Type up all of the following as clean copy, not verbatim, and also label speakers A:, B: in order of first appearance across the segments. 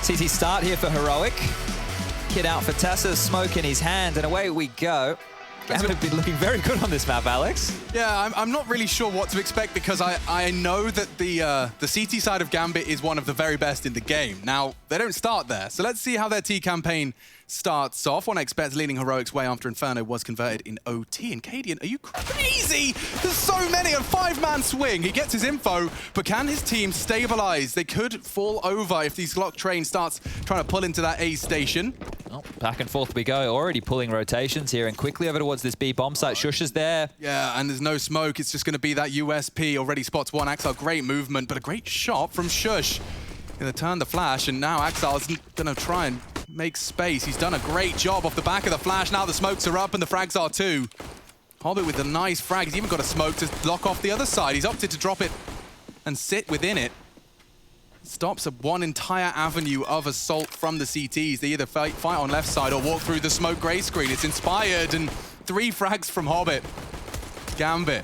A: CT start here for Heroic. Kid out for Tessa, smoke in his hand, and away we go. Gambit have been looking very good on this map, Alex.
B: Yeah, I'm not really sure what to expect because I know that the CT side of Gambit is one of the very best in the game. Now, they don't start there, so let's see how their T campaign starts off. 1xBet's leading Heroic's way after Inferno was converted in OT. And Cadian, are you crazy? There's so many, a 5-man swing. He gets his info, but can his team stabilize? They could fall over if the Glock train starts trying to pull into that A station.
A: Oh, back and forth we go, already pulling rotations here and quickly over towards this B bomb site. Shush is there.
B: Yeah, and there's no smoke. It's just going to be that USP. Already spots one. Axel, great movement, but a great shot from Shush. Going to turn the flash, and now Axel's going to try and make space. He's done a great job off the back of the flash. Now the smokes are up and the frags are too. Hobbit with a nice frag. He's even got a smoke to block off the other side. He's opted to drop it and sit within it. Stops one entire avenue of assault from the CTs. They either fight on left side or walk through the smoke gray screen. It's inspired, and 3 frags from Hobbit. Gambit.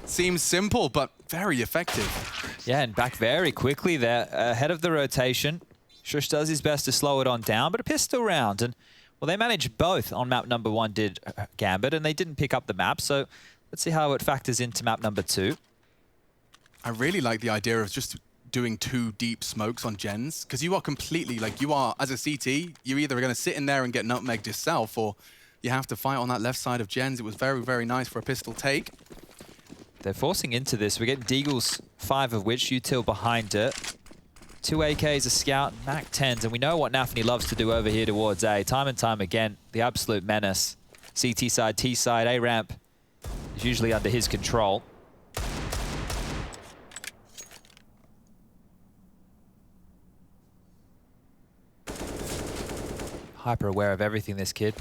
B: Seems simple, but very effective.
A: Yeah, and back very quickly there, ahead of the rotation. Shush does his best to slow it on down, but a pistol round. And, well, they managed both on map number 1, did Gambit, and they didn't pick up the map. So let's see how it factors into map number 2.
B: I really like the idea of just doing 2 deep smokes on gens, because you are completely, like, you are, as a CT, you're either going to sit in there and get nutmegged yourself, or you have to fight on that left side of gens. It was very, very nice for a pistol take.
A: They're forcing into this. We're getting Deagles, 5 of which, util behind it. 2 AKs, a scout, Mac 10s, and we know what Nafany loves to do over here towards A. Time and time again, the absolute menace. CT side, T side, A ramp is usually under his control. Hyper aware of everything, this kid.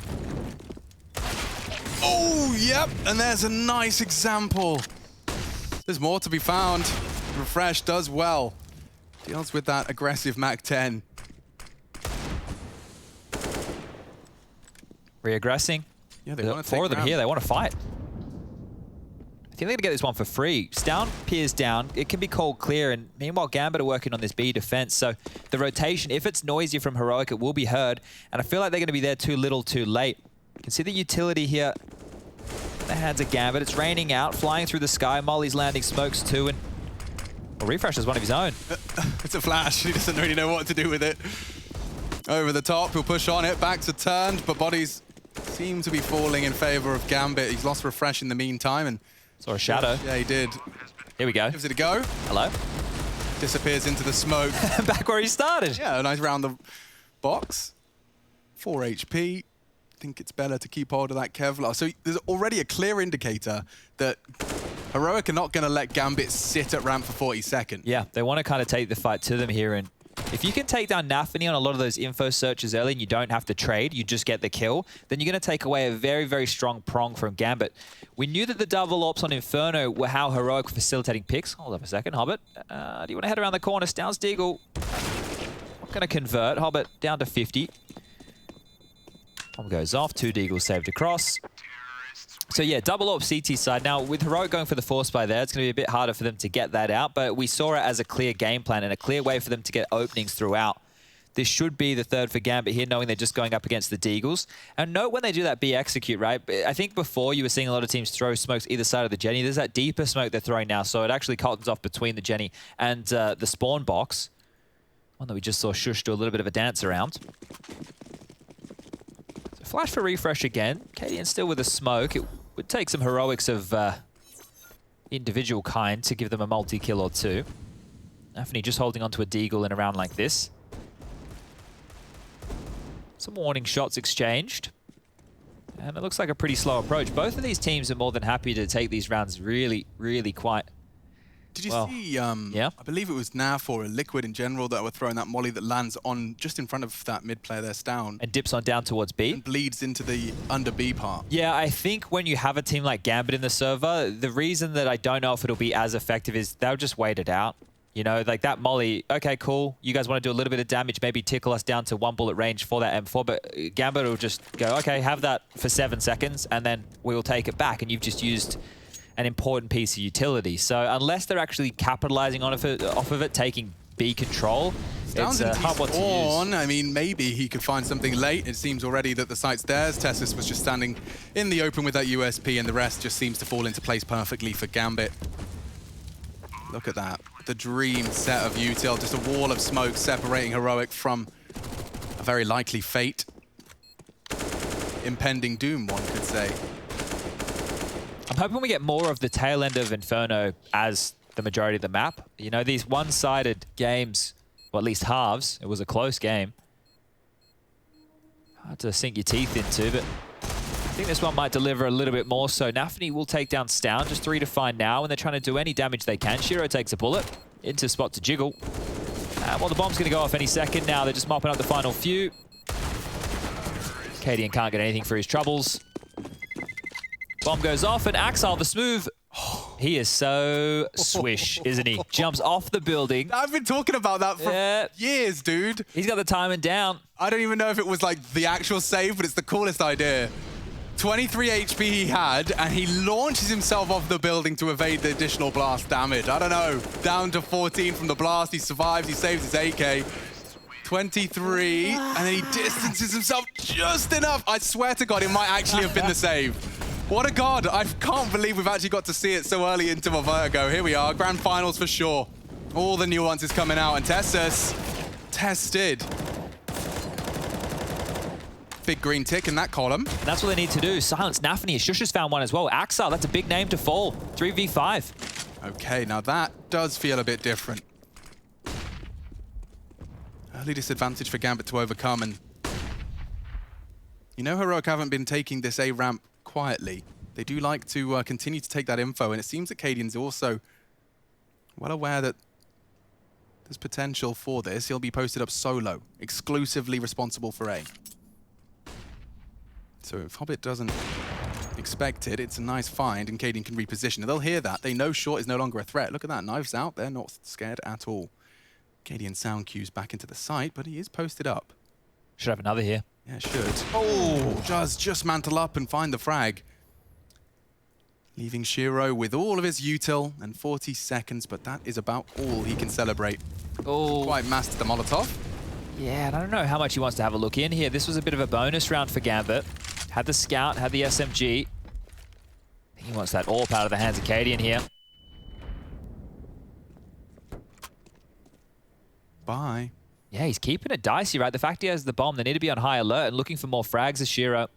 B: Oh, yep, and there's a nice example. There's more to be found. Refresh does well. Deals with that aggressive Mac 10.
A: Re-aggressing.
B: Yeah, they want to
A: 4 of them here, they want to fight. I think they're going to get this one for free. Down, peers down. It can be called clear, and meanwhile, Gambit are working on this B defense. So the rotation, if it's noisy from Heroic, it will be heard. And I feel like they're going to be there too little, too late. You can see the utility here. The hands of Gambit. It's raining out, flying through the sky. Molly's landing smokes too, and well, Refresh is one of his own.
B: It's a flash. He doesn't really know what to do with it. Over the top, he'll push on it. Backs are turned, but bodies seem to be falling in favor of Gambit. He's lost Refresh in the meantime, and
A: saw a shadow.
B: Yeah, he did.
A: Here we go.
B: Gives it a go.
A: Hello.
B: Disappears into the smoke.
A: Back where he started.
B: Yeah, a nice round the box. 4 HP. I think it's better to keep hold of that Kevlar. So there's already a clear indicator that Heroic are not going to let Gambit sit at ramp for 40 seconds.
A: Yeah, they want to kind of take the fight to them here. And if you can take down Nafany on a lot of those info searches early and you don't have to trade, you just get the kill, then you're going to take away a very, very strong prong from Gambit. We knew that the double ops on Inferno were how Heroic were facilitating picks. Hold up a second, Hobbit. Do you want to head around the corner? Downs Deagle. Not going to convert. Hobbit down to 50. Bomb goes off. 2 Deagles saved across. So yeah, double up CT side. Now, with Heroic going for the force buy there, it's going to be a bit harder for them to get that out, but we saw it as a clear game plan and a clear way for them to get openings throughout. This should be the 3rd for Gambit here, knowing they're just going up against the Deagles. And note when they do that B execute, right? I think before you were seeing a lot of teams throw smokes either side of the Jenny. There's that deeper smoke they're throwing now, so it actually cottons off between the Jenny and the spawn box. One that we just saw Shush do a little bit of a dance around. So flash for Refresh again. Cadian still with a smoke. It would take some heroics of individual kind to give them a multi-kill or 2. Nafany just holding onto a Deagle in a round like this. Some warning shots exchanged. And it looks like a pretty slow approach. Both of these teams are more than happy to take these rounds really, really quite
B: Did you
A: well.
B: see,
A: yeah?
B: I believe it was NAF or Liquid in general that were throwing that molly that lands on just in front of that mid player there, Stown.
A: And dips on down towards B.
B: And bleeds into the under B part.
A: Yeah, I think when you have a team like Gambit in the server, the reason that I don't know if it'll be as effective is they'll just wait it out. You know, like that molly, okay, cool. You guys want to do a little bit of damage, maybe tickle us down to 1 bullet range for that M4, but Gambit will just go, okay, have that for 7 seconds, and then we will take it back, and you've just used an important piece of utility. So unless they're actually capitalizing on off of it, taking B control,
B: Down
A: It's hard what to use.
B: on. I mean, maybe he could find something late. It seems already that the site's theirs. Tessus was just standing in the open with that USP, and the rest just seems to fall into place perfectly for Gambit. Look at that. The dream set of util. Just a wall of smoke separating Heroic from a very likely fate. Impending doom, one could say.
A: I'm hoping we get more of the tail end of Inferno as the majority of the map. You know, these one-sided games, or at least halves, it was a close game. Hard to sink your teeth into, but I think this one might deliver a little bit more. So Nafni will take down Stound, just 3 to find now, and they're trying to do any damage they can. Shiro takes a bullet into spot to jiggle. Well, the bomb's going to go off any second now. They're just mopping up the final few. Cadian can't get anything for his troubles. Bomb goes off, and Axel, the smooth, he is so swish, isn't he? Jumps off the building.
B: I've been talking about that for years, dude.
A: He's got the timing down.
B: I don't even know if it was like the actual save, but it's the coolest idea. 23 HP he had, and he launches himself off the building to evade the additional blast damage. I don't know. Down to 14 from the blast. He survives. He saves his AK. 23, and then he distances himself just enough. I swear to God, it might actually have been the save. What a god. I can't believe we've actually got to see it so early into a Vertigo. Here we are, grand finals for sure. All the nuances coming out, and Tessus tested. Big green tick in that column.
A: That's what they need to do. Silence Nafni. Shush has found one as well. Axel, that's a big name to fall. 3v5.
B: Okay, now that does feel a bit different. Early disadvantage for Gambit to overcome, and you know Heroic haven't been taking this A ramp quietly. They do like to continue to take that info, and it seems that Cadian's also well aware that there's potential for this. He'll be posted up solo, exclusively responsible for A. So if Hobbit doesn't expect it, it's a nice find, and Cadian can reposition. They'll hear that. They know short is no longer a threat. Look at that, knives out. They're not scared at all. Cadian sound cues back into the site, but he is posted up.
A: Should have another here.
B: Yeah, should. Oh, does just mantle up and find the frag. Leaving Shiro with all of his util and 40 seconds, but that is about all he can celebrate.
A: Oh,
B: Quite mastered the Molotov.
A: yeah, and I don't know how much he wants to have a look in here. This was a bit of a bonus round for Gambit. Had the scout, had the SMG. He wants that AWP out of the hands of Cadian here.
B: Bye.
A: Yeah, he's keeping it dicey, right? The fact he has the bomb, they need to be on high alert and looking for more frags as Shiro.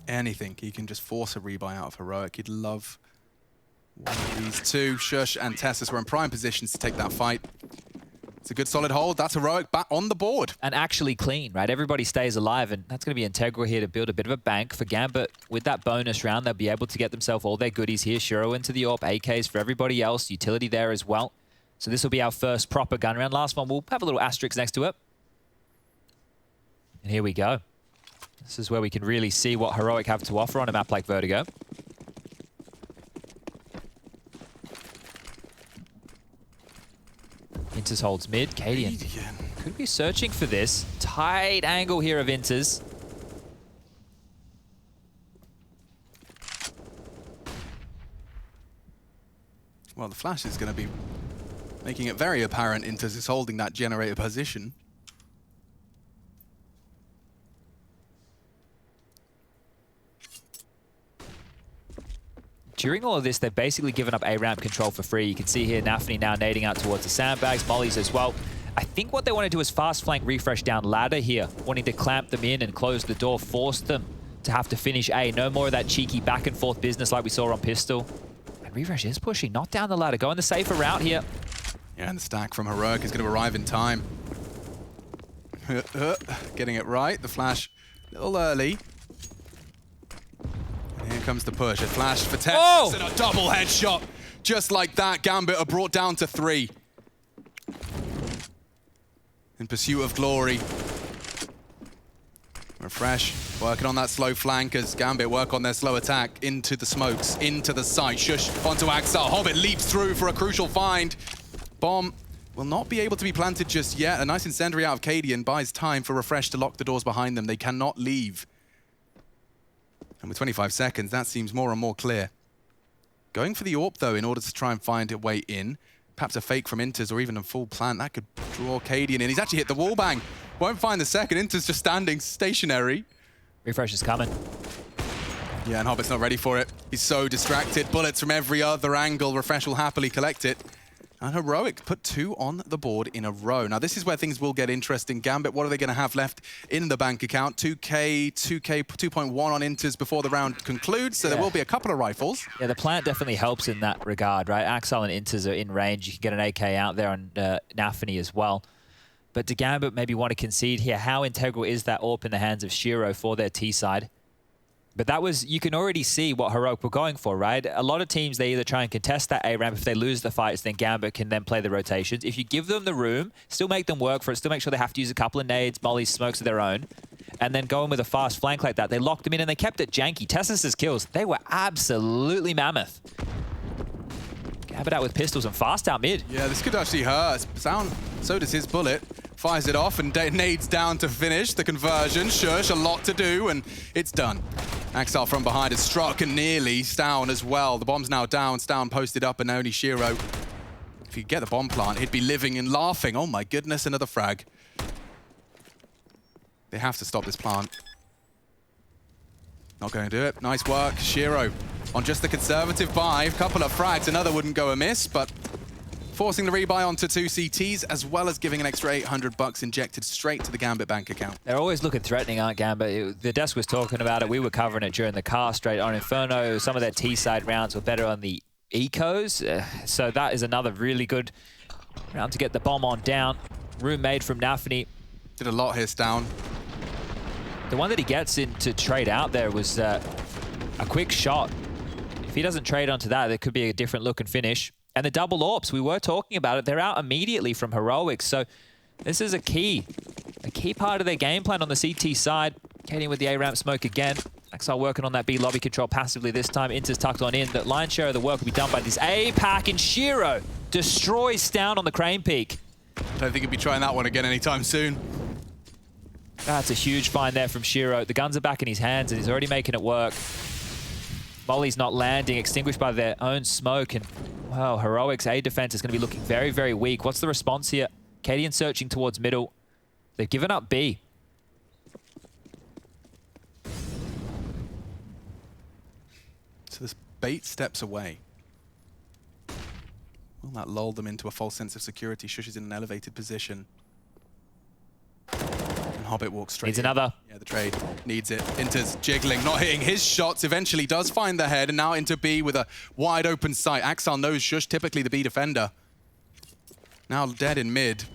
B: Anything. He can just force a rebuy out of Heroic. He'd love one of these two. Shush and Tessus were in prime positions to take that fight. It's a good solid hold. That's Heroic back on the board.
A: And actually clean, right? Everybody stays alive, and that's going to be integral here to build a bit of a bank for Gambit. With that bonus round, they'll be able to get themselves all their goodies here. Shiro into the AWP, AKs for everybody else, utility there as well. So this will be our first proper gun round. Last one, we'll have a little asterisk next to it. And here we go. This is where we can really see what Heroic have to offer on a map like Vertigo. Inters holds mid. Cadian could be searching for this. Tight angle here of Inters.
B: Well, the flash is going to be making it very apparent Inters is holding that generator position.
A: During all of this, they've basically given up A-ramp control for free. You can see here Nafni now nading out towards the sandbags, mollies as well. I think what they want to do is fast flank refresh down ladder here, wanting to clamp them in and close the door, force them to have to finish A. No more of that cheeky back and forth business like we saw on Pistol. And refresh is pushing, not down the ladder, going the safer route here.
B: Yeah, and the stack from Heroic is going to arrive in time. Getting it right. The flash a little early. And here comes the push. A flash for Tessus and a double headshot. Just like that, Gambit are brought down to 3. In pursuit of glory. Refresh, working on that slow flank as Gambit work on their slow attack into the smokes, into the site. Shush onto Axel. Hobbit leaps through for a crucial find. Bomb will not be able to be planted just yet. A nice incendiary out of Cadian buys time for Refresh to lock the doors behind them. They cannot leave. And with 25 seconds, that seems more and more clear. Going for the AWP, though, in order to try and find a way in. perhaps a fake from Inters or even a full plant. That could draw Cadian in. He's actually hit the wall bang. Won't find the second. Inters just standing stationary.
A: Refresh is coming.
B: Yeah, and Hobbit's not ready for it. He's so distracted. Bullets from every other angle. Refresh will happily collect it. And Heroic put 2 on the board in a row. Now, this is where things will get interesting. Gambit, what are they going to have left in the bank account? 2.1 on Inters before the round concludes, so there will be a couple of rifles.
A: Yeah, the plant definitely helps in that regard, right? Axel and Inters are in range. You can get an AK out there on Nafany as well. But do Gambit maybe want to concede here? How integral is that AWP in the hands of Shiro for their T side? But that was, you can already see what Heroic were going for, right? A lot of teams, they either try and contest that A ramp. If they lose the fights, then Gambit can then play the rotations. If you give them the room, still make them work for it, still make sure they have to use a couple of nades, mollies, smokes of their own, and then go in with a fast flank like that. They locked them in and they kept it janky. Tessus's kills, they were absolutely mammoth. Gambit out with pistols and fast out mid.
B: Yeah, this could actually hurt. Sound, so does his bullet. Fires it off and nades down to finish the conversion. Shush, a lot to do, and it's done. Axel from behind is struck and nearly Stown as well. The bomb's now down. Stown posted up and only Shiro. If he could get the bomb plant, he'd be living and laughing. Oh my goodness, another frag. They have to stop this plant. Not going to do it. Nice work, Shiro. On just the conservative buy, a couple of frags. Another wouldn't go amiss, but forcing the rebuy onto 2 CTs, as well as giving an extra $800 injected straight to the Gambit bank account.
A: They're always looking threatening, aren't Gambit? The desk was talking about it. We were covering it during the cast, right? On Inferno, some of their T-side rounds were better on the ecos. So that is another really good round to get the bomb on down. Room made from Nafany.
B: Did a lot here, Stown.
A: The one that he gets in to trade out there was a quick shot. If he doesn't trade onto that, there could be a different look and finish. And the double AWPs, we were talking about it, they're out immediately from Heroics. So this is a key part of their game plan on the CT side. Cadian with the A-ramp smoke again. Axel working on that B lobby control passively this time. Inter's tucked on in. The lion's share of the work will be done by this A-pack, and Shiro destroys Stown on the crane peak.
B: I don't think he'll be trying that one again anytime soon.
A: That's a huge find there from Shiro. The guns are back in his hands and he's already making it work. Molly's not landing, extinguished by their own smoke, and wow, Heroic's A defense is going to be looking very, very weak. What's the response here? Cadian searching towards middle. They've given up B.
B: So this bait steps away. Will that lull them into a false sense of security? Shush is in an elevated position. Hobbit walks straight
A: Needs
B: in.
A: another.
B: Yeah, the trade needs it. Inter's jiggling, not hitting his shots. Eventually does find the head, and now into B with a wide open sight. Axel knows Shush, typically the B defender. Now dead in mid,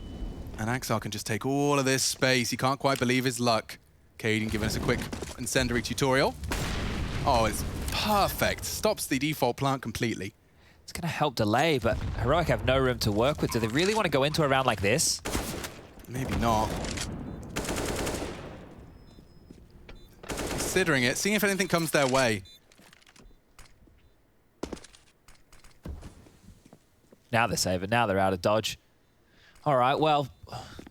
B: and Axel can just take all of this space. He can't quite believe his luck. Cadian giving us a quick incendiary tutorial. Oh, it's perfect. Stops the default plant completely.
A: It's going to help delay, but Heroic have no room to work with. Do they really want to go into a round like this?
B: Maybe not. Considering it, seeing if anything comes their way.
A: Now they're saving. Now they're out of dodge. All right, well,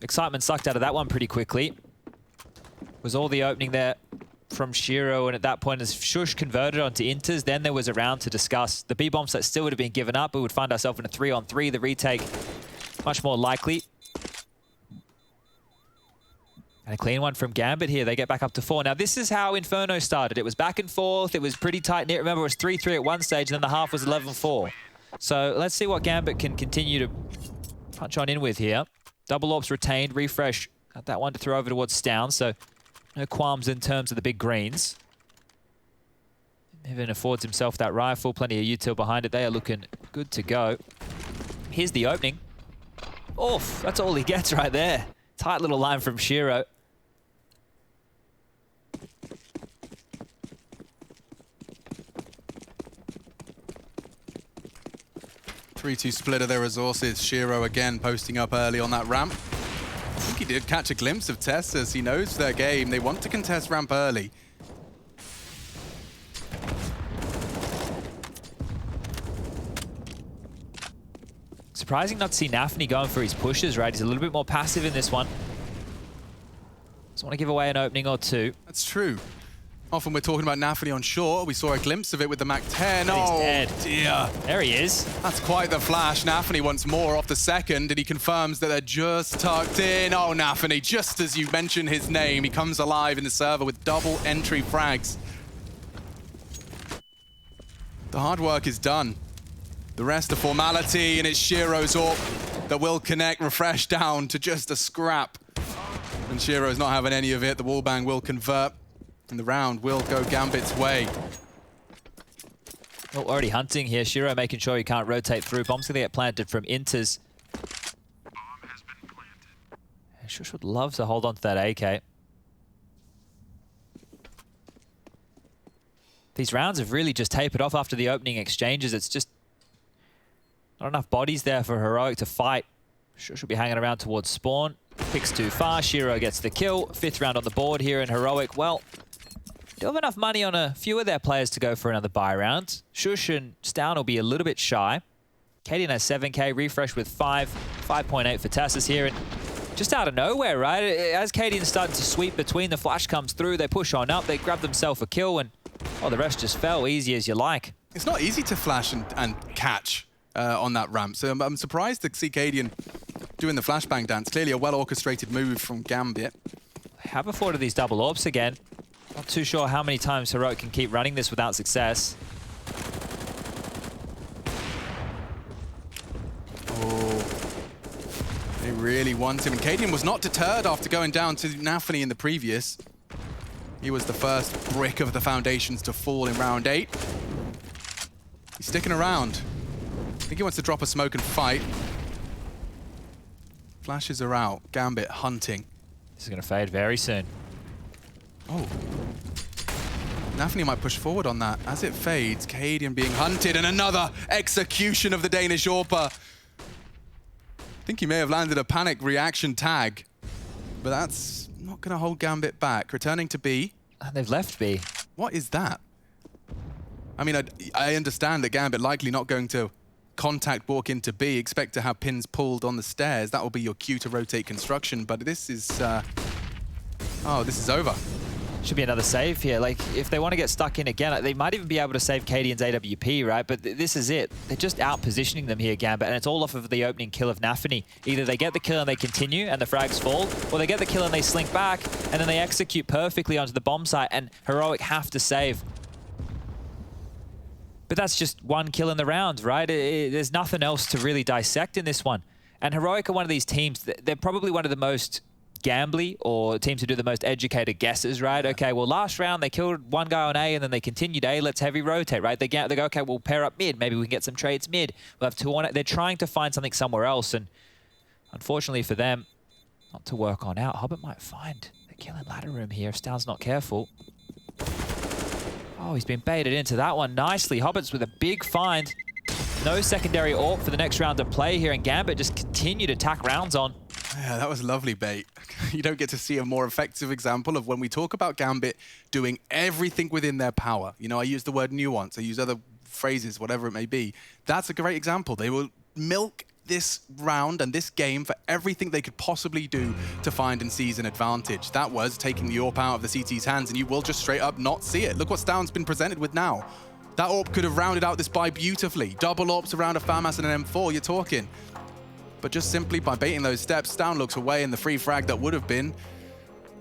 A: excitement sucked out of that one pretty quickly. Was all the opening there from Shiro, and at that point, as Shush converted onto Inters, then there was a round to discuss. The B-bomb set still would have been given up. We would find ourselves in a 3-on-3. The retake, much more likely. And a clean one from Gambit here. They get back up to 4. Now, this is how Inferno started. It was back and forth. It was pretty tight-knit. Remember, it was 3-3 at one stage, and then the half was 11-4. So let's see what Gambit can continue to punch on in with here. Double AWPs retained. Refresh got that one to throw over towards Stown, so no qualms in terms of the big greens. Even affords himself that rifle. Plenty of util behind it. They are looking good to go. Here's the opening. Oof, that's all he gets right there. Tight little line from Shiro.
B: 3-2 split of their resources. Shiro again posting up early on that ramp. I think he did catch a glimpse of Tess as he knows their game. They want to contest ramp early.
A: Surprising not to see Nafany going for his pushes, right? He's a little bit more passive in this one. Just want to give away an opening or two.
B: That's true. Often we're talking about Nafany on short. We saw a glimpse of it with the MAC-10. Oh,
A: dead.
B: Dear.
A: There he is.
B: That's quite the flash. Nafany wants more off the second, and he confirms that they're just tucked in. Oh, Nafany, just as you mention his name, he comes alive in the server with double entry frags. The hard work is done. The rest are formality, and it's Shiro's AWP that will connect, refresh down to just a scrap. And Shiro's not having any of it. The wallbang will convert, and the round will go Gambit's way.
A: Oh, already hunting here. Shiro making sure he can't rotate through. Bomb's going to get planted from Inters.
C: Bomb has been planted.
A: Shush would love to hold on to that AK. These rounds have really just tapered off after the opening exchanges. It's just not enough bodies there for Heroic to fight. Shush will be hanging around towards spawn. Picks too far. Shiro gets the kill. 5th round on the board here in Heroic. Well, do have enough money on a few of their players to go for another buy round. Shush and Stown will be a little bit shy. Katie has 7k, refresh with 5.8 for Tassus here. And just out of nowhere, right? As Katie starting to sweep between, the flash comes through, they push on up, they grab themselves a kill, and oh, the rest just fell easy as you like.
B: It's not easy to flash and catch on that ramp, so I'm surprised to see Cadian doing the flashbang dance. Clearly a well-orchestrated move from Gambit.
A: Have afforded these double AWPs again. Not too sure how many times Heroic can keep running this without success.
B: Oh, they really want him. And Cadian was not deterred after going down to Nafany in the previous. He was the first brick of the foundations to fall in round 8. He's sticking around. I think he wants to drop a smoke and fight. Flashes are out. Gambit hunting.
A: This is going to fade very soon.
B: Oh. Nafany might push forward on that. As it fades, Cadian being hunted, and another execution of the Danish AWPer. I think he may have landed a panic reaction tag, but that's not going to hold Gambit back. Returning to B.
A: And they've left B.
B: What is that? I mean, I understand that Gambit likely not going to contact walk into B. Expect to have pins pulled on the stairs. That will be your cue to rotate construction, but this is... oh, this is over.
A: Should be another save here. Like, if they want to get stuck in again, they might even be able to save Cadian's AWP, right? But this is it. They're just out-positioning them here, Gambit, and it's all off of the opening kill of Nafany. Either they get the kill and they continue and the frags fall, or they get the kill and they slink back, and then they execute perfectly onto the bomb site, and Heroic have to save. But that's just one kill in the round, right? There's nothing else to really dissect in this one. And Heroic are one of these teams, they're probably one of the most gambly, or teams who do the most educated guesses, right? Okay, well, last round they killed one guy on A and then they continued A, let's heavy rotate, right? They go, okay, we'll pair up mid, maybe we can get some trades mid. We'll have 2 on it. They're trying to find something somewhere else, and unfortunately for them, not to work on out. Hobbit might find the kill in ladder room here if Stown's not careful. Oh, he's been baited into that one nicely. Hobbit's with a big find. No secondary AWP for the next round of play here, and Gambit just continue to tack rounds on.
B: Yeah, that was a lovely bait. You don't get to see a more effective example of when we talk about Gambit doing everything within their power. You know, I use the word nuance, I use other phrases, whatever it may be. That's a great example. They will milk this round and this game for everything they could possibly do to find and seize an advantage. That was taking the AWP out of the CT's hands, and you will just straight up not see it. Look what Stown's been presented with now. That AWP could have rounded out this buy beautifully. Double AWPs around a FAMAS and an M4, you're talking. But just simply by baiting those steps, Stown looks away, and the free frag that would have been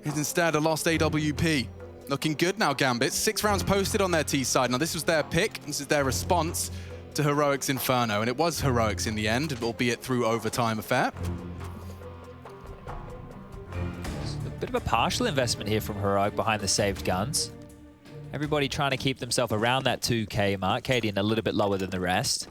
B: is instead a lost AWP. Looking good now, Gambit. 6 rounds posted on their T side. Now, this was their pick. This is their response to Heroic's Inferno, and it was Heroic's in the end, albeit through overtime affair.
A: A bit of a partial investment here from Heroic behind the saved guns. Everybody trying to keep themselves around that 2k mark. Cadian a little bit lower than the rest.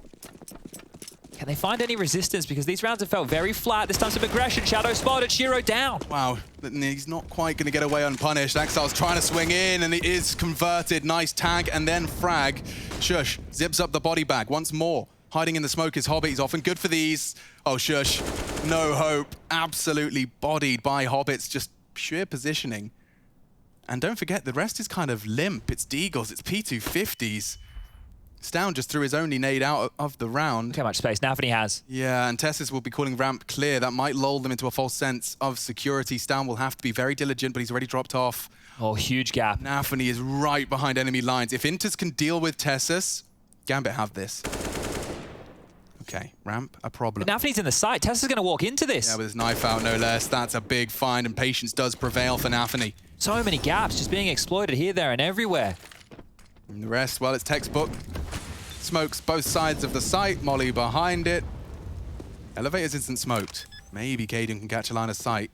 A: Can they find any resistance? Because these rounds have felt very flat. This time some aggression. Shadow spotted. Shiro down.
B: Wow, he's not quite going to get away unpunished. Axile's trying to swing in, and it is converted. Nice tag, and then frag. Shush zips up the body bag once more. Hiding in the smoke is Hobbit. He's often good for these. Oh, Shush, no hope. Absolutely bodied by Hobbits. Just sheer positioning. And don't forget, the rest is kind of limp. It's Deagles, it's P250s. Stown just threw his only nade out of the round.
A: Look how much space Nafany has.
B: Yeah, and Tessis will be calling ramp clear. That might lull them into a false sense of security. Stown will have to be very diligent, but he's already dropped off.
A: Oh, huge gap.
B: Nafany is right behind enemy lines. If Inters can deal with Tessus, Gambit have this. Okay, ramp, a problem.
A: Nafany's in the site. Tessa's going to walk into this.
B: Yeah, with his knife out, no less. That's a big find, and patience does prevail for Nafany.
A: So many gaps just being exploited here, there, and everywhere.
B: And the rest, well, it's textbook. Smokes both sides of the site. Molly behind it. Elevators isn't smoked. Maybe Caden can catch a line of sight.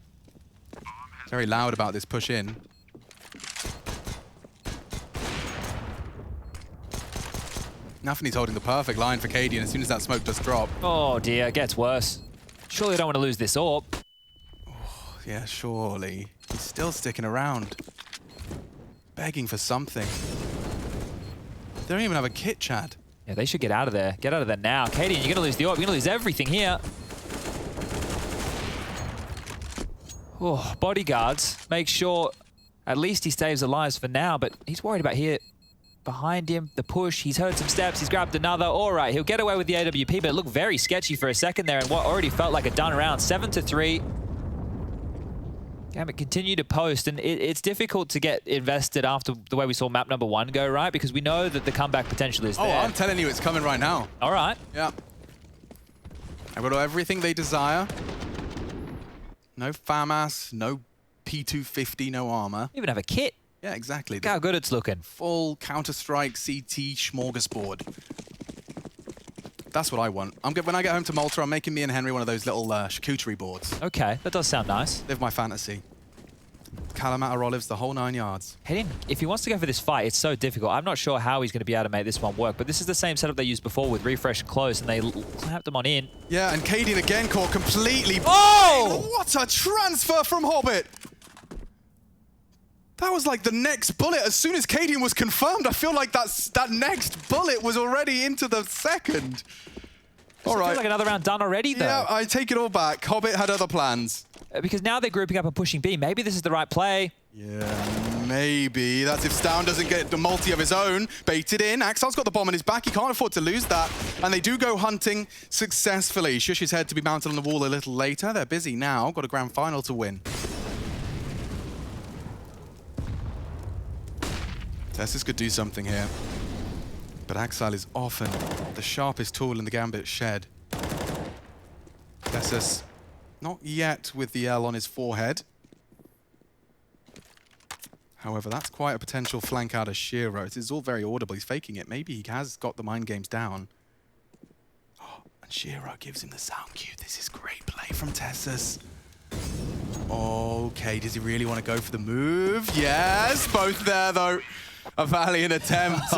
B: Very loud about this push in. Nafany's holding the perfect line for Cadian as soon as that smoke does drop.
A: Oh dear, it gets worse. Surely they don't want to lose this AWP.
B: Oh, yeah, surely. He's still sticking around. Begging for something. They don't even have a kit, Chad.
A: Yeah, they should get out of there. Get out of there now. Cadian, you're going to lose the AWP. You're going to lose everything here. Oh, bodyguards. Make sure at least he stays alive for now, but he's worried about here. Behind him, the push, he's heard some steps, he's grabbed another. All right, he'll get away with the AWP, but it looked very sketchy for a second there and what already felt like a done round. 7-3. Gambit continue to post, and it's difficult to get invested after the way we saw map number 1 go, right? Because we know that the comeback potential is there.
B: Oh, I'm telling you, it's coming right now.
A: All right.
B: Yeah. I've got everything they desire. No FAMAS, no P250, no armor.
A: Even have a kit.
B: Yeah, exactly.
A: Look how good it's looking.
B: Full Counter-Strike CT smorgasbord. That's what I want. When I get home to Malta, I'm making me and Henry one of those little charcuterie boards.
A: Okay, that does sound nice.
B: Live my fantasy. Kalamata olives, the whole 9 yards.
A: Hayden, if he wants to go for this fight, it's so difficult. I'm not sure how he's going to be able to make this one work, but this is the same setup they used before with refresh and close, and they clamped him on in.
B: Yeah, and Cadian again caught completely.
A: Oh!
B: What a transfer from Hobbit! That was like the next bullet. As soon as Cadian was confirmed, I feel like that next bullet was already into the second. All right.
A: Feels like another round done already, though.
B: Yeah, I take it all back. Hobbit had other plans.
A: Because now they're grouping up and pushing B. Maybe this is the right play.
B: Yeah, maybe. That's if Stown doesn't get the multi of his own. Baited in. Axel's got the bomb on his back. He can't afford to lose that. And they do go hunting successfully. Shush's head to be mounted on the wall a little later. They're busy now. Got a grand final to win. Tessus could do something here. But Axel is often the sharpest tool in the Gambit shed. Tessus, not yet with the L on his forehead. However, that's quite a potential flank out of Shiro. It is all very audible. He's faking it. Maybe he has got the mind games down. Oh, and Shiro gives him the sound cue. This is great play from Tessus. Okay, does he really want to go for the move? Yes, both there though. A valiant attempt.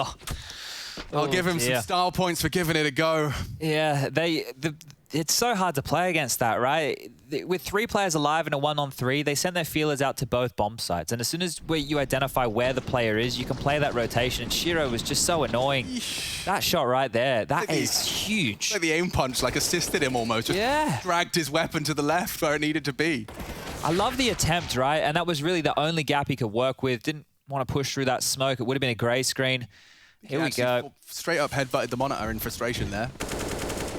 B: I'll give him some style points for giving it a go.
A: Yeah, it's so hard to play against that, right? With 3 players alive and a 1-on-3, they send their feelers out to both bomb sites. And as soon as you identify where the player is, you can play that rotation. And Shiro was just so annoying. That shot right there, that is huge.
B: Like the aim punch, like assisted him almost. Just dragged his weapon to the left where it needed to be.
A: I love the attempt, right? And that was really the only gap he could work with. Didn't want to push through that smoke. It would have been a grey screen. Here we go.
B: Straight up headbutted the monitor in frustration there.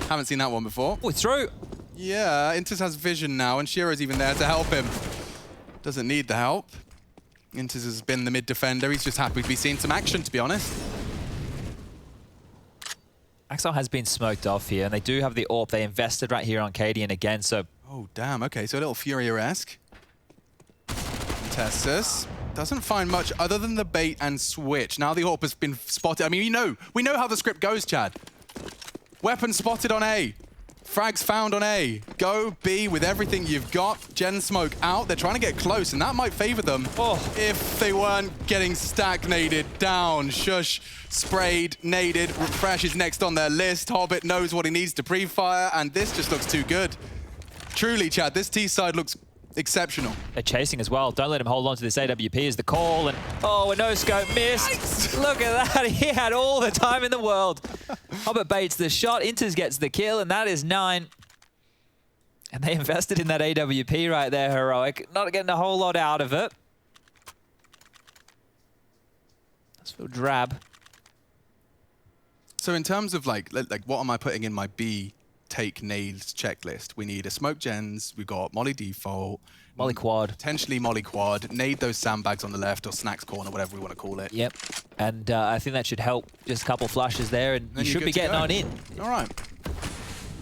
B: Haven't seen that one before.
A: Oh, through.
B: Yeah, Intis has vision now, and Shiro's even there to help him. Doesn't need the help. Intis has been the mid defender. He's just happy to be seeing some action, to be honest.
A: Axel has been smoked off here, and they do have the AWP. They invested right here on Cadian again, so...
B: Oh, damn. Okay, so a little Furia-esque. Tessus doesn't find much other than the bait and switch. Now the AWP has been spotted. I mean, we know how the script goes, Chad. Weapon spotted on A. Frags found on A. Go B with everything you've got. Gen smoke out. They're trying to get close, and that might favor them if they weren't getting stagnated down. Shush sprayed, naded. Refresh is next on their list. Hobbit knows what he needs to pre-fire, and this just looks too good. Truly, Chad, this T side looks exceptional.
A: They're chasing as well. Don't let him hold on to this AWP is the call. And oh, a no-scope missed. Nice. Look at that. He had all the time in the world. Hobbit baits the shot. Inters gets the kill, and that is 9. And they invested in that AWP right there, Heroic. Not getting a whole lot out of it. Let's feel drab.
B: So in terms of like what am I putting in my B take Nade's checklist. We need a smoke gens, we've got Molly default,
A: Molly quad.
B: potentially Molly quad, nade those sandbags on the left or snacks corner, whatever we want to call it.
A: Yep. And I think that should help. Just a couple flashes there, and you should be getting on in.
B: All right.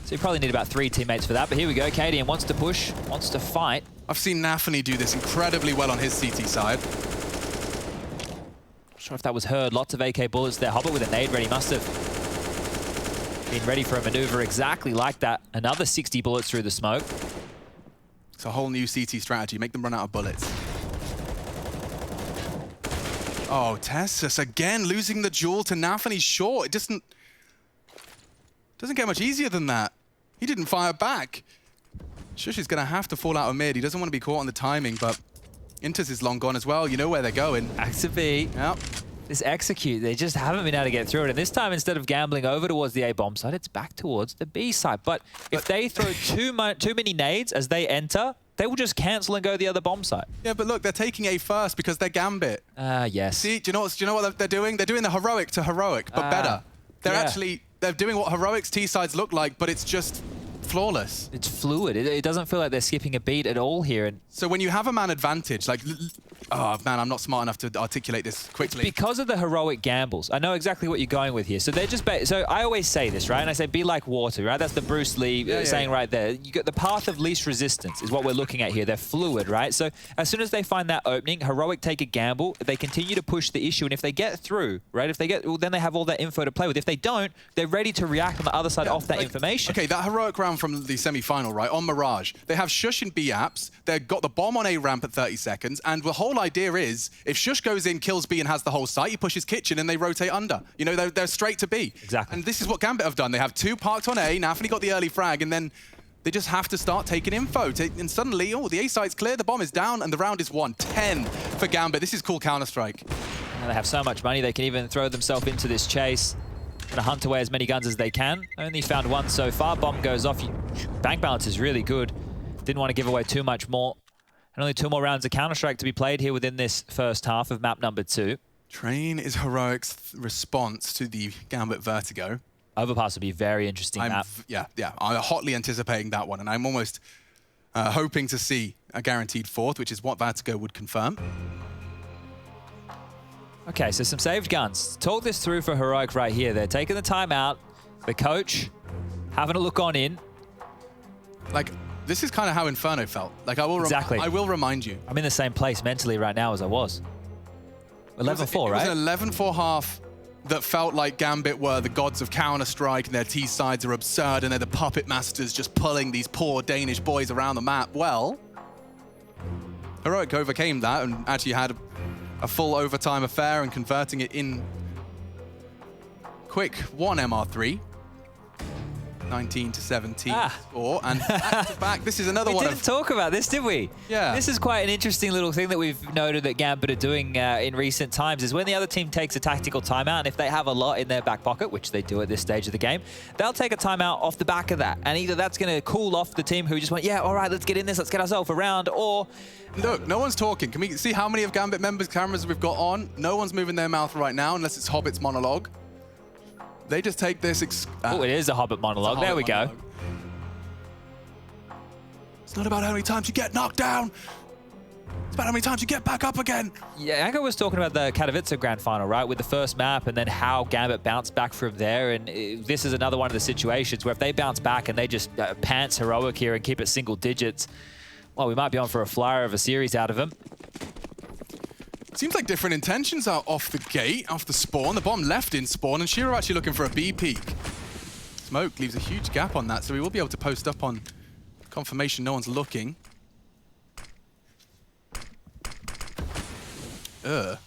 A: So you probably need about 3 teammates for that, but here we go. Cadian wants to push, wants to fight.
B: I've seen Nafany do this incredibly well on his CT side.
A: Not sure if that was heard. Lots of AK bullets there. Hobbit with a nade ready. Must have been ready for a maneuver exactly like that. Another 60 bullets through the smoke.
B: It's a whole new CT strategy. Make them run out of bullets. Oh, Tessus again losing the duel to Nafany short. It doesn't get much easier than that. He didn't fire back. Shush is going to have to fall out of mid. He doesn't want to be caught on the timing, but Intus is long gone as well. You know where they're going.
A: Activate.
B: Yep.
A: This execute, they just haven't been able to get through it. And this time, instead of gambling over towards the A bomb side, it's back towards the B side. But if they throw too many nades as they enter, they will just cancel and go the other bomb side.
B: Yeah, but look, they're taking A first because they're Gambit.
A: Yes.
B: See, do you know what they're doing? They're doing the heroic to heroic, but better. They're doing what heroic's T sides look like, but it's just flawless.
A: It's fluid. It doesn't feel like they're skipping a beat at all here. And
B: so when you have a man advantage, like, oh man, I'm not smart enough to articulate this quickly.
A: It's because of the heroic gambles. I know exactly what you're going with here. So they're just, so I always say this, right? And I say, be like water, right? That's the Bruce Lee saying right there. You got the path of least resistance is what we're looking at here. They're fluid, right? So as soon as they find that opening, heroic take a gamble. They continue to push the issue. And if they get through, right? If they get, well, then they have all that info to play with. If they don't, they're ready to react on the other side off that information.
B: Okay, that heroic round from the semi-final, right, on Mirage, they have Shush and B apps, they've got the bomb on A ramp at 30 seconds, and the whole idea is, if Shush goes in, kills B and has the whole site, he pushes kitchen and they rotate under. You know, they're straight to B.
A: Exactly.
B: And this is what Gambit have done. They have 2 parked on A, Nafany got the early frag, and then they just have to start taking info. And suddenly, oh, the A site's clear, the bomb is down, and the round is won. 10 for Gambit. This is cool Counter-Strike.
A: And they have so much money, they can even throw themselves into this chase. Gonna hunt away as many guns as they can. Only found 1 so far. Bomb goes off. Bank balance is really good. Didn't want to give away too much more. And only 2 more rounds of Counter-Strike to be played here within this first half of map number 2.
B: Train is heroic's response to the Gambit Vertigo.
A: Overpass would be very interesting map.
B: Yeah. I'm hotly anticipating that one, and I'm almost hoping to see a guaranteed 4th, which is what Vertigo would confirm.
A: Okay, so some saved guns. Talk this through for Heroic right here. They're taking the time out. The coach having a look on in.
B: Like, this is kind of how Inferno felt. Like, I will remind you.
A: I'm in the same place mentally right now as I was. 11-4, right?
B: It was an 11-4 half that felt like Gambit were the gods of Counter-Strike and their T-sides are absurd and they're the puppet masters just pulling these poor Danish boys around the map. Well, Heroic overcame that and actually had a full overtime affair and converting it in quick 1 MR3. 19-17 score, and back to back, this is another one.
A: We didn't talk about this, did we?
B: Yeah.
A: This is quite an interesting little thing that we've noted that Gambit are doing in recent times, is when the other team takes a tactical timeout, and if they have a lot in their back pocket, which they do at this stage of the game, they'll take a timeout off the back of that, and either that's going to cool off the team who just went, yeah, all right, let's get in this, let's get ourselves around, or...
B: Look, no one's talking. Can we see how many of Gambit members' cameras we've got on? No one's moving their mouth right now, unless it's Hobbit's monologue. They just take this...
A: oh, it is a Hobbit monologue. There we go.
B: It's not about how many times you get knocked down. It's about how many times you get back up again.
A: Yeah, Anko was talking about the Katowice Grand Final, right, with the first map and then how Gambit bounced back from there. And this is another one of the situations where if they bounce back and they just pants Heroic here and keep it single digits, well, we might be on for a flyer of a series out of them.
B: Seems like different intentions are off the gate, off the spawn. The bomb left in spawn, and Shiro actually looking for a B peak. Smoke leaves a huge gap on that, so we will be able to post up on confirmation no one's looking. Now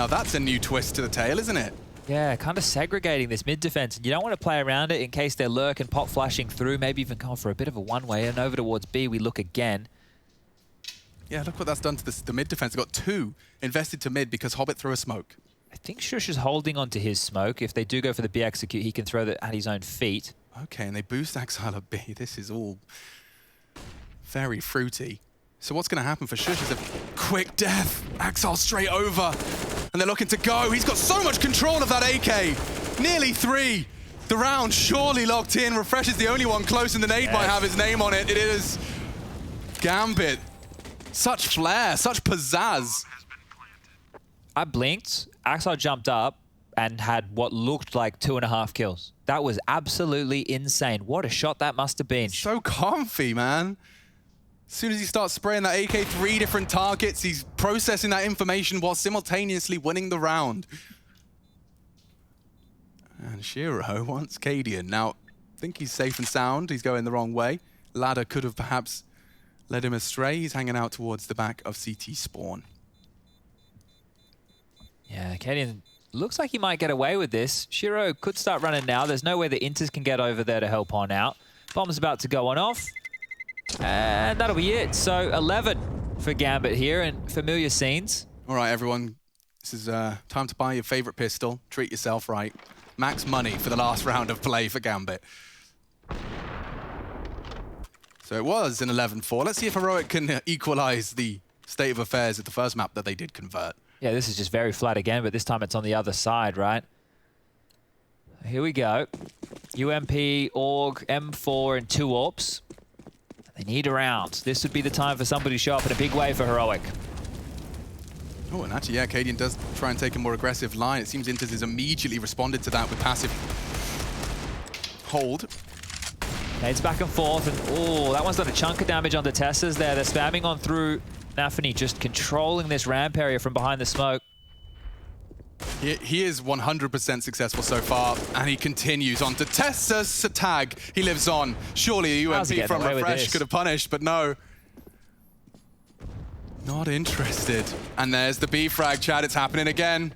B: that's a new twist to the tale, isn't it?
A: Yeah, kind of segregating this mid defense. You don't want to play around it in case they're lurk and pop flashing through, maybe even going for a bit of a one-way, and over towards B we look again.
B: Yeah, look what that's done to the mid defense. They've got 2 invested to mid because Hobbit threw a smoke.
A: I think Shush is holding onto his smoke. If they do go for the B execute, he can throw that at his own feet.
B: Okay, and they boost Exile at B. This is all very fruity. So what's going to happen for Shush is a quick death. Exile straight over. And they're looking to go. He's got so much control of that AK. Nearly 3. The round surely locked in. Refresh is the only one close, and the nade might have his name on it. It is Gambit. Such flair, such pizzazz.
A: I blinked, Axel jumped up and had what looked like 2.5 kills. That was absolutely insane. What a shot that must have been.
B: So comfy, man. As soon as he starts spraying that AK 3 different targets, he's processing that information while simultaneously winning the round. And Shiro wants Cadian. Now, I think he's safe and sound. He's going the wrong way. Ladder could have perhaps led him astray. He's hanging out towards the back of CT spawn.
A: Yeah, Cadian looks like he might get away with this. Shiro could start running now. There's no way the Inters can get over there to help on out. Bomb's about to go on off. And that'll be it. So 11 for Gambit here and familiar scenes.
B: All right, everyone. This is time to buy your favorite pistol. Treat yourself right. Max money for the last round of play for Gambit. So it was an 11-4. Let's see if Heroic can equalize the state of affairs at the first map that they did convert.
A: Yeah, this is just very flat again, but this time it's on the other side, right? Here we go. UMP, AUG, M4, and 2 AWPs. They need a round. This would be the time for somebody to show up in a big way for Heroic.
B: Oh, and actually, yeah, Cadian does try and take a more aggressive line. It seems Inters has immediately responded to that with passive hold.
A: Nades back and forth, and oh, that one's done a chunk of damage on the Tessas there. They're spamming on through. Nafany just controlling this ramp area from behind the smoke.
B: He is 100% successful so far, and he continues on to Tessa's tag. He lives on. Surely a UMP from Refresh could have punished, but no. Not interested. And there's the B frag, Chad. It's happening again.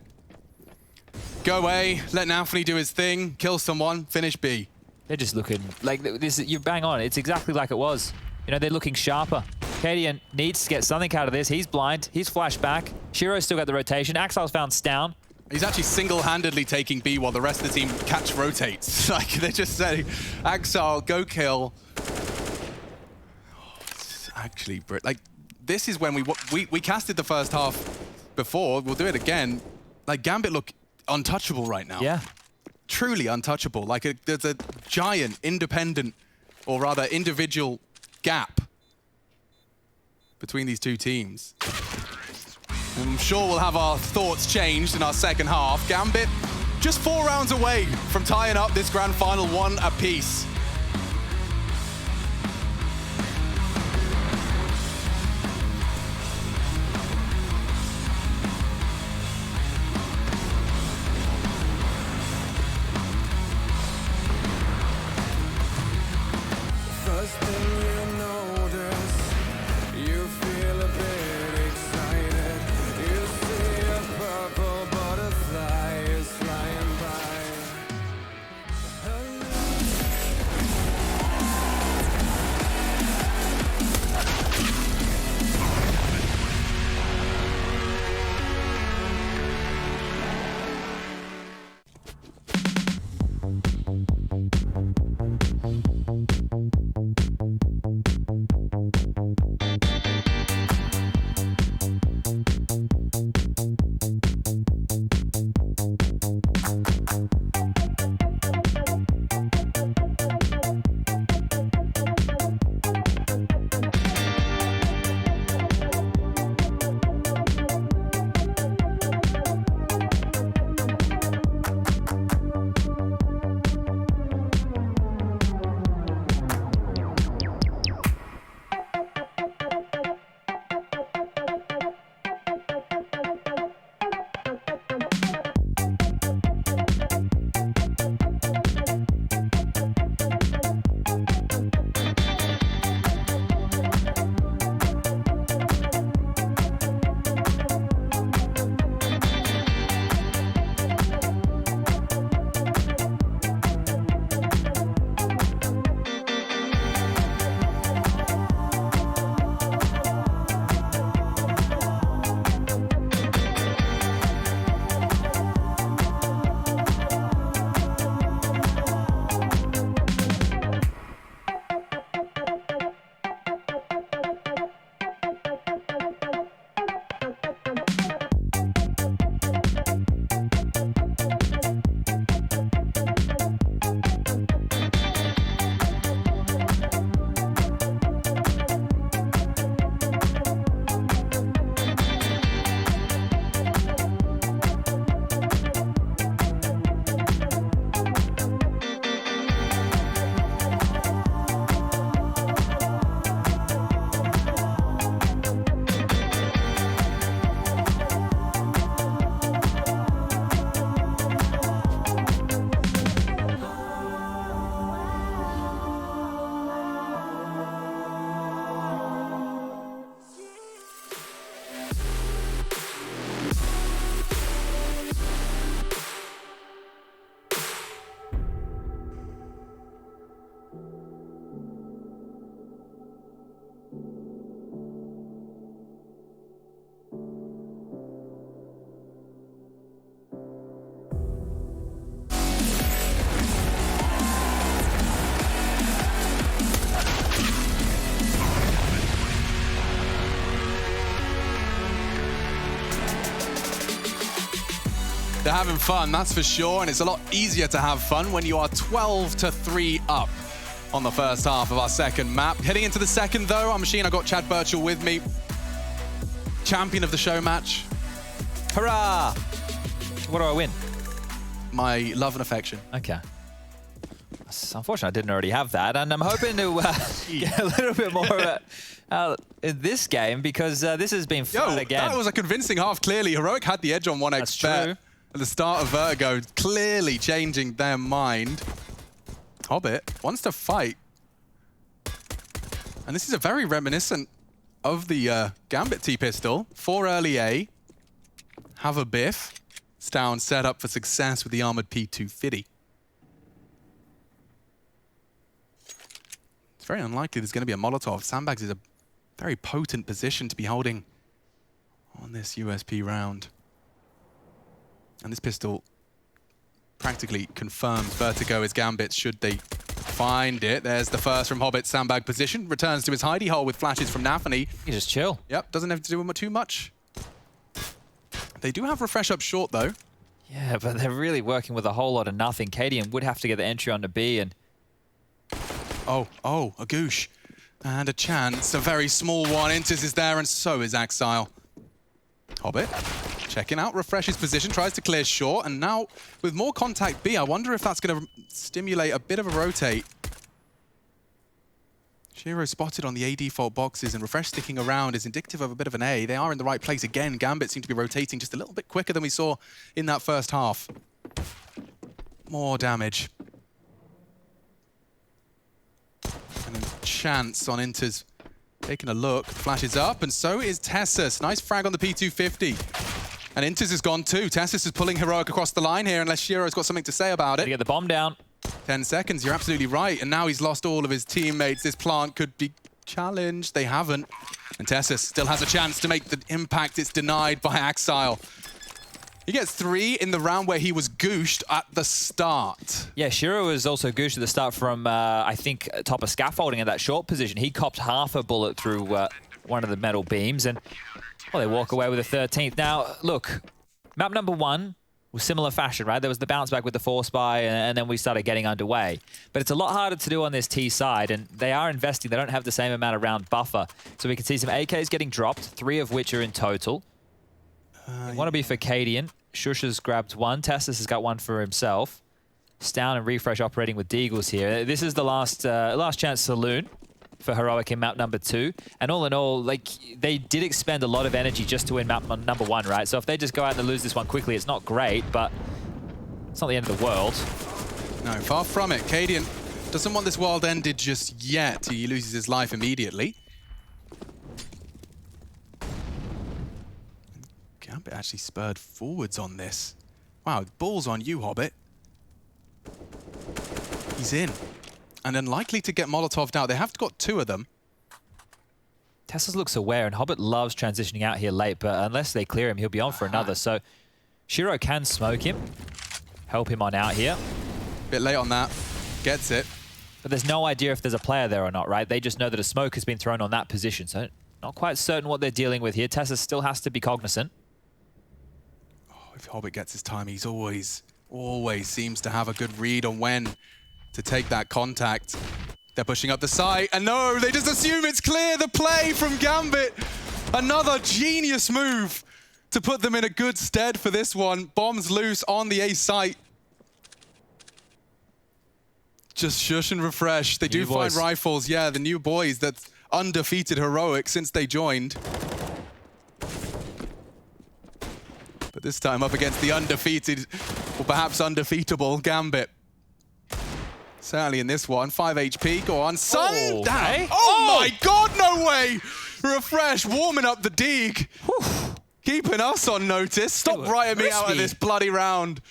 B: Go away. Let Nafany do his thing. Kill someone. Finish B.
A: They're just looking like this. You bang on. It's exactly like it was. You know, they're looking sharper. Cadian needs to get something out of this. He's blind. He's flashed back. Shiro's still got the rotation. Axel's found Stown.
B: He's actually single-handedly taking B while the rest of the team catch rotates. Like, they're just saying, Axel, go kill. Oh, it's actually, like, this is when we casted the first half before. We'll do it again. Like, Gambit look untouchable right now.
A: Yeah.
B: Truly untouchable. Like, there's a giant, independent, or rather individual gap between these two teams. I'm sure we'll have our thoughts changed in our second half. Gambit just 4 rounds away from tying up this grand final 1 apiece. They're having fun, that's for sure, and it's a lot easier to have fun when you are 12-3 up on the first half of our second map. Heading into the second, though, on Machine, I got Chad Birchall with me. Champion of the show match.
A: Hurrah! What do I win?
B: My love and affection.
A: Okay. Unfortunately, I didn't already have that, and I'm hoping to get a little bit more of it in this game, because this has been fun again.
B: That was a convincing half, clearly. Heroic had the edge on 1x bet at the start of Vertigo, clearly changing their mind. Hobbit wants to fight. And this is a very reminiscent of the Gambit T-pistol. 4 early A. Have a biff. It's down, set up for success with the armored P250. It's very unlikely there's going to be a Molotov. Sandbags is a very potent position to be holding on this USP round. And this pistol practically confirms Vertigo is Gambit should they find it. There's the first from Hobbit, sandbag position. Returns to his hidey hole with flashes from Nafany.
A: You just chill.
B: Yep, doesn't have to do too much. They do have refresh up short, though.
A: Yeah, but they're really working with a whole lot of nothing. Cadian would have to get the entry onto B, and...
B: Oh, a goosh. And a chance, a very small one. Intis is there, and so is Axile. Hobbit checking out, refreshes position, tries to clear short, and now with more contact B, I wonder if that's going to stimulate a bit of a rotate. Shiro spotted on the A default boxes, and refresh sticking around is indicative of a bit of an A. They are in the right place again. Gambit seem to be rotating just a little bit quicker than we saw in that first half. More damage. And a chance on Inters. Taking a look, flashes up, and so is Tessus. Nice frag on the P250. And Inters is gone too. Tessus is pulling Heroic across the line here, unless Shiro's got something to say about it.
A: To get the bomb down.
B: 10 seconds, you're absolutely right. And now he's lost all of his teammates. This plant could be challenged. They haven't. And Tessus still has a chance to make the impact. It's denied by Axile. He gets 3 in the round where he was gooshed at the start.
A: Yeah, Shiro was also gooshed at the start from, I think, top of scaffolding in that short position. He copped half a bullet through one of the metal beams, and well, they walk away with a 13th. Now, look, map number 1 was similar fashion, right? There was the bounce back with the force buy, and then we started getting underway. But it's a lot harder to do on this T side, and they are investing. They don't have the same amount of round buffer. So we can see some AKs getting dropped, 3 of which are in total. Want to be for Cadian. Shush has grabbed 1. Tessus has got 1 for himself. Stown and Refresh operating with Deagles here. This is the last chance saloon for Heroic in map number 2. And all in all, like, they did expend a lot of energy just to win map number 1, right? So if they just go out and lose this one quickly, it's not great, but it's not the end of the world.
B: No, far from it. Cadian doesn't want this world ended just yet. He loses his life immediately. Gambit actually spurred forwards on this. Wow, balls on you, Hobbit. He's in. And unlikely to get Molotoved out. They have got 2 of them.
A: Tessus looks aware, and Hobbit loves transitioning out here late, but unless they clear him, he'll be on for another. So Shiro can smoke him, help him on out here.
B: Bit late on that. Gets it.
A: But there's no idea if there's a player there or not, right? They just know that a smoke has been thrown on that position, so not quite certain what they're dealing with here. Tessus still has to be cognizant.
B: If Hobbit gets his time, he's always seems to have a good read on when to take that contact. They're pushing up the site, and no, they just assume it's clear. The play from Gambit. Another genius move to put them in a good stead for this one. Bombs loose on the A site. Just shush and refresh. They do find rifles. Yeah, the new boys that's undefeated Heroic since they joined. But this time up against the undefeated, or perhaps undefeatable, Gambit. Certainly in this one. 5 HP, go on. Sundown!
A: Okay.
B: Oh my god, no way! Refresh, warming up the Deeg. Keeping us on notice. Stop writing me out of this bloody round.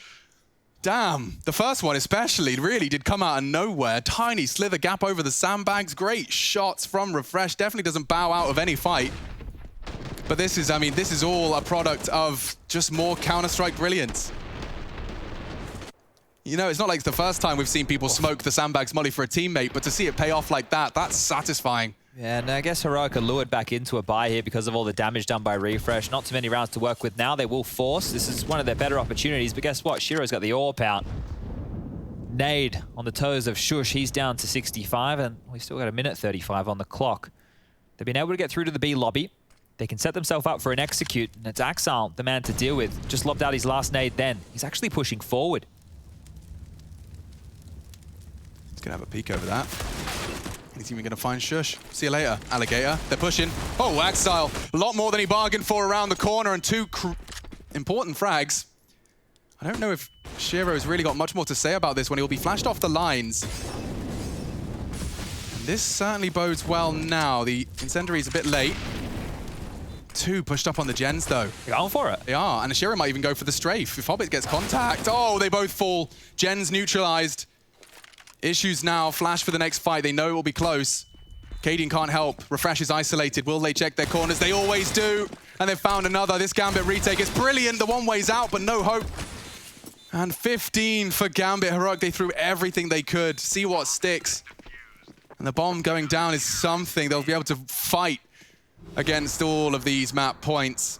B: Damn, the first one especially really did come out of nowhere. Tiny slither gap over the sandbags. Great shots from Refresh. Definitely doesn't bow out of any fight. But this is, I mean, this is all a product of just more Counter-Strike brilliance. You know, it's not like it's the first time we've seen people smoke the sandbags molly for a teammate, but to see it pay off like that, that's satisfying.
A: Yeah, and I guess Heroic are lured back into a buy here because of all the damage done by Refresh. Not too many rounds to work with now. They will force. This is one of their better opportunities, but guess what? Shiro's got the AWP out. Nade on the toes of Shush. He's down to 65, and we still got a minute 35 on the clock. They've been able to get through to the B lobby. They can set themselves up for an execute, and it's Axel, the man to deal with. Just lobbed out his last nade then. He's actually pushing forward.
B: He's going to have a peek over that. He's even going to find Shush. See you later, Alligator. They're pushing. Oh, Axel, a lot more than he bargained for around the corner, and two important frags. I don't know if Shiro's really got much more to say about this when he'll be flashed off the lines. And this certainly bodes well now. The incendiary's a bit late. Two pushed up on the gens, though.
A: They're going for it.
B: They are, and Shiro might even go for the strafe. If Hobbit gets contact, oh, they both fall. Gens neutralized. Issues now, flash for the next fight. They know it will be close. Cadian can't help. Refresh is isolated. Will they check their corners? They always do. And they've found another. This Gambit retake is brilliant. The one way's out, but no hope. And 15 for Gambit. Heroic, they threw everything they could. See what sticks. And the bomb going down is something. They'll be able to fight against all of these map points.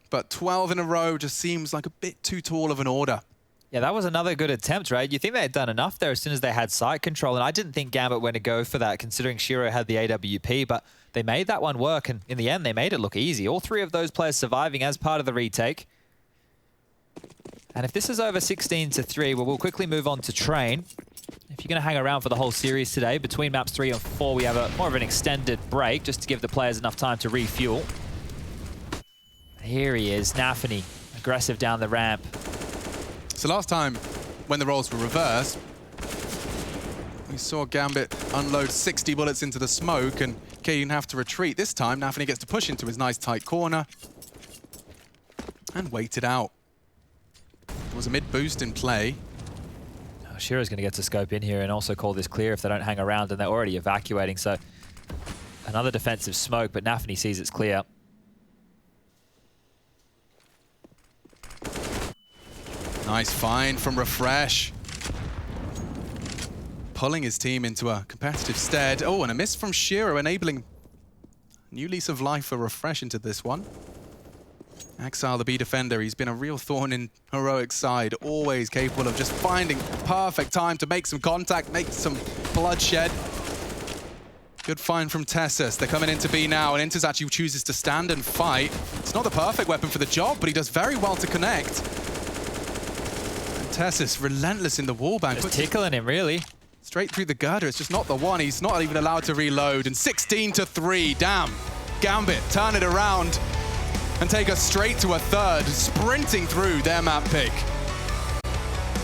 B: But 12 in a row just seems like a bit too tall of an order.
A: Yeah, that was another good attempt, right? You think they had done enough there as soon as they had site control, and I didn't think Gambit went to go for that, considering Shiro had the AWP, but they made that one work, and in the end, they made it look easy. All three of those players surviving as part of the retake. And if this is over 16-3, well, we'll quickly move on to Train. If you're going to hang around for the whole series today, between maps 3 and 4, we have more of an extended break, just to give the players enough time to refuel. Here he is, Nafany, aggressive down the ramp.
B: So last time, when the roles were reversed, we saw Gambit unload 60 bullets into the smoke and Cadian have to retreat. This time, Nafany gets to push into his nice tight corner and wait it out. There was a mid-boost in play.
A: Oh, Shiro's going to get to scope in here and also call this clear if they don't hang around, and they're already evacuating, so another defensive smoke, but Nafany sees it's clear.
B: Nice find from Refresh. Pulling his team into a competitive stead. Oh, and a miss from Shiro, enabling a new lease of life for Refresh into this one. Axel, the B defender, he's been a real thorn in Heroic's side, always capable of just finding perfect time to make some contact, make some bloodshed. Good find from Tessus. They're coming into B now, and Inters actually chooses to stand and fight. It's not the perfect weapon for the job, but he does very well to connect. Tessus, relentless in the wallbang.
A: Just tickling him, really.
B: Straight through the girder. It's just not the one. He's not even allowed to reload. And 16-3. Damn. Gambit, turn it around and take us straight to a third, sprinting through their map pick.